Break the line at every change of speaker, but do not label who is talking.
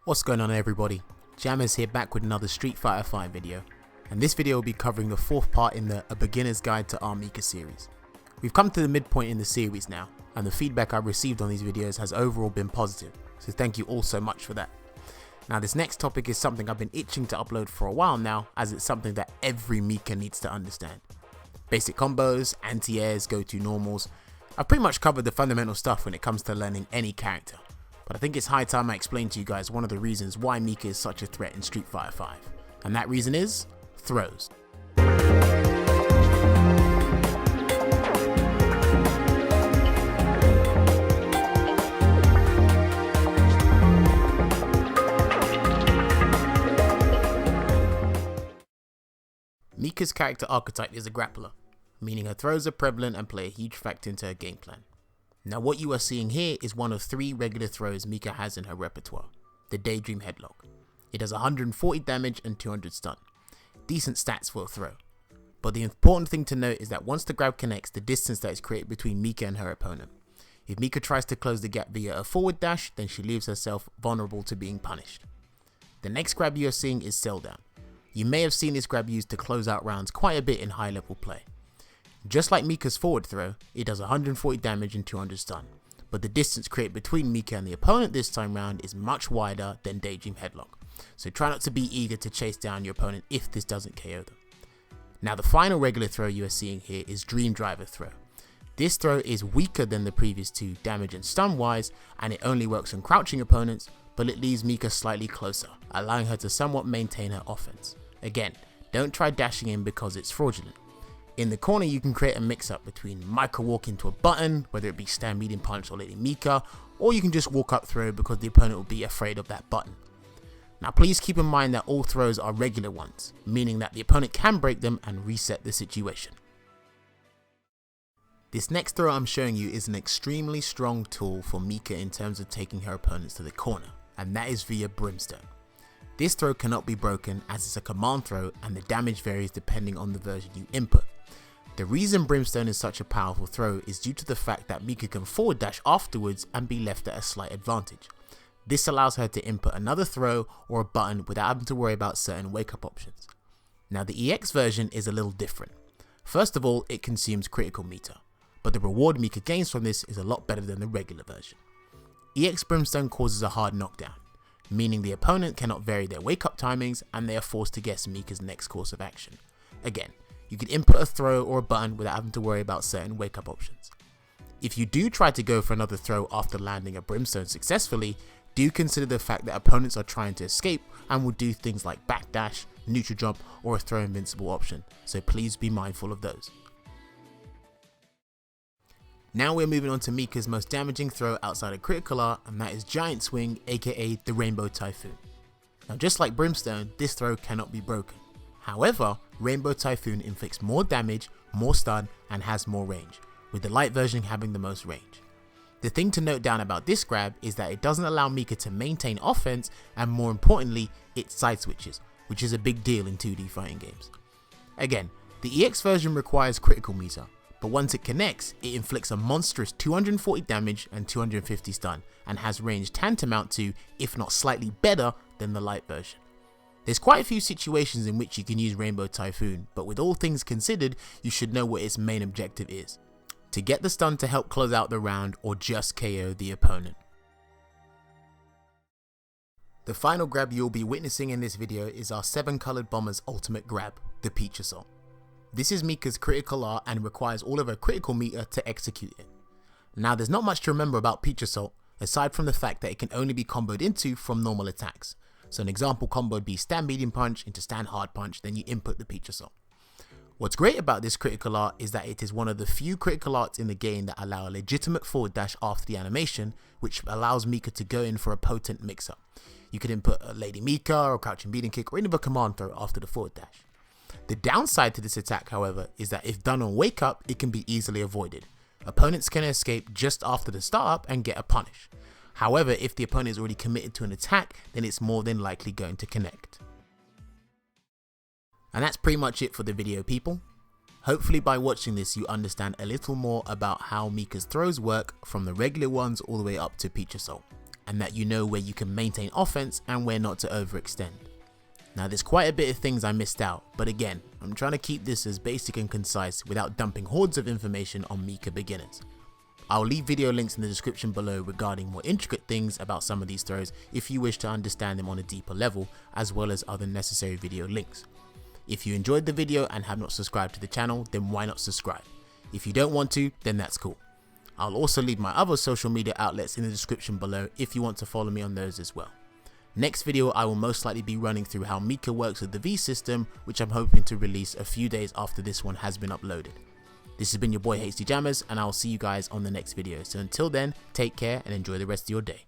What's going on everybody, Jammers here back with another Street Fighter V video, and this video will be covering the fourth part in the A Beginner's Guide to R.Mika series. We've come to the midpoint in the series now, and the feedback I've received on these videos has overall been positive, so thank you all so much for that. Now this next topic is something I've been itching to upload for a while now, as it's something that every Mika needs to understand. Basic combos, anti-airs, go-to normals. I've pretty much covered the fundamental stuff when it comes to learning any character. But I think it's high time I explain to you guys one of the reasons why Mika is such a threat in Street Fighter V. And that reason is throws. Mika's character archetype is a grappler, meaning her throws are prevalent and play a huge factor into her game plan. Now what you are seeing here is one of 3 regular throws Mika has in her repertoire, the Daydream Headlock. It does 140 damage and 200 stun. Decent stats for a throw. But the important thing to note is that once the grab connects, the distance that is created between Mika and her opponent. If Mika tries to close the gap via a forward dash, then she leaves herself vulnerable to being punished. The next grab you are seeing is Sell Down. You may have seen this grab used to close out rounds quite a bit in high level play. Just like Mika's forward throw, it does 140 damage and 200 stun, but the distance created between Mika and the opponent this time round is much wider than Daydream Headlock, so try not to be eager to chase down your opponent if this doesn't KO them. Now the final regular throw you are seeing here is Dream Driver Throw. This throw is weaker than the previous 2 damage and stun wise, and it only works on crouching opponents, but it leaves Mika slightly closer, allowing her to somewhat maintain her offense. Again, don't try dashing in because it's fraudulent. In the corner you can create a mix-up between micro walk into a button, whether it be stand medium punch or Lady Mika, or you can just walk up throw because the opponent will be afraid of that button. Now please keep in mind that all throws are regular ones, meaning that the opponent can break them and reset the situation. This next throw I'm showing you is an extremely strong tool for Mika in terms of taking her opponents to the corner, and that is via Brimstone. This throw cannot be broken as it's a command throw and the damage varies depending on the version you input. The reason Brimstone is such a powerful throw is due to the fact that Mika can forward dash afterwards and be left at a slight advantage. This allows her to input another throw or a button without having to worry about certain wake up options. Now the EX version is a little different. First of all, it consumes critical meter, but the reward Mika gains from this is a lot better than the regular version. EX Brimstone causes a hard knockdown, meaning the opponent cannot vary their wake up timings and they are forced to guess Mika's next course of action. Again, you can input a throw or a button without having to worry about certain wake up options. If you do try to go for another throw after landing a Brimstone successfully, do consider the fact that opponents are trying to escape and will do things like backdash, neutral jump or a throw invincible option, so please be mindful of those. Now we're moving on to Mika's most damaging throw outside of critical art, and that is Giant Swing, aka the Rainbow Typhoon. Now just like Brimstone, this throw cannot be broken. However, Rainbow Typhoon inflicts more damage, more stun, and has more range, with the light version having the most range. The thing to note down about this grab is that it doesn't allow Mika to maintain offense, and more importantly, it side switches, which is a big deal in 2D fighting games. Again, the EX version requires critical meter, but once it connects, it inflicts a monstrous 240 damage and 250 stun, and has range tantamount to, if not slightly better, than the light version. There's quite a few situations in which you can use Rainbow Typhoon, but with all things considered, you should know what its main objective is: to get the stun to help close out the round or just KO the opponent. The final grab you'll be witnessing in this video is our 7 colored bomber's ultimate grab, the Peach Assault. This is Mika's critical art and requires all of her critical meter to execute it. Now there's not much to remember about Peach Assault, aside from the fact that it can only be comboed into from normal attacks. So an example combo would be stand medium punch into stand hard punch, then you input the Peach Assault. What's great about this critical art is that it is one of the few critical arts in the game that allow a legitimate forward dash after the animation, which allows Mika to go in for a potent mix-up. You could input a Lady Mika or a crouching beating kick or even a command throw after the forward dash. The downside to this attack, however, is that if done on wake up, it can be easily avoided. Opponents can escape just after the startup and get a punish. However, if the opponent is already committed to an attack, then it's more than likely going to connect. And that's pretty much it for the video, people. Hopefully by watching this you understand a little more about how Mika's throws work, from the regular ones all the way up to Peach Assault. and that you know where you can maintain offense and where not to overextend. Now there's quite a bit of things I missed out, but again, I'm trying to keep this as basic and concise without dumping hordes of information on Mika beginners. I'll leave video links in the description below regarding more intricate things about some of these throws if you wish to understand them on a deeper level, as well as other necessary video links. If you enjoyed the video and have not subscribed to the channel, then why not subscribe? If you don't want to, then that's cool. I'll also leave my other social media outlets in the description below if you want to follow me on those as well. Next video I will most likely be running through how Mika works with the V system, which I'm hoping to release a few days after this one has been uploaded. This has been your boy HD Jammers, and I'll see you guys on the next video. So until then, take care and enjoy the rest of your day.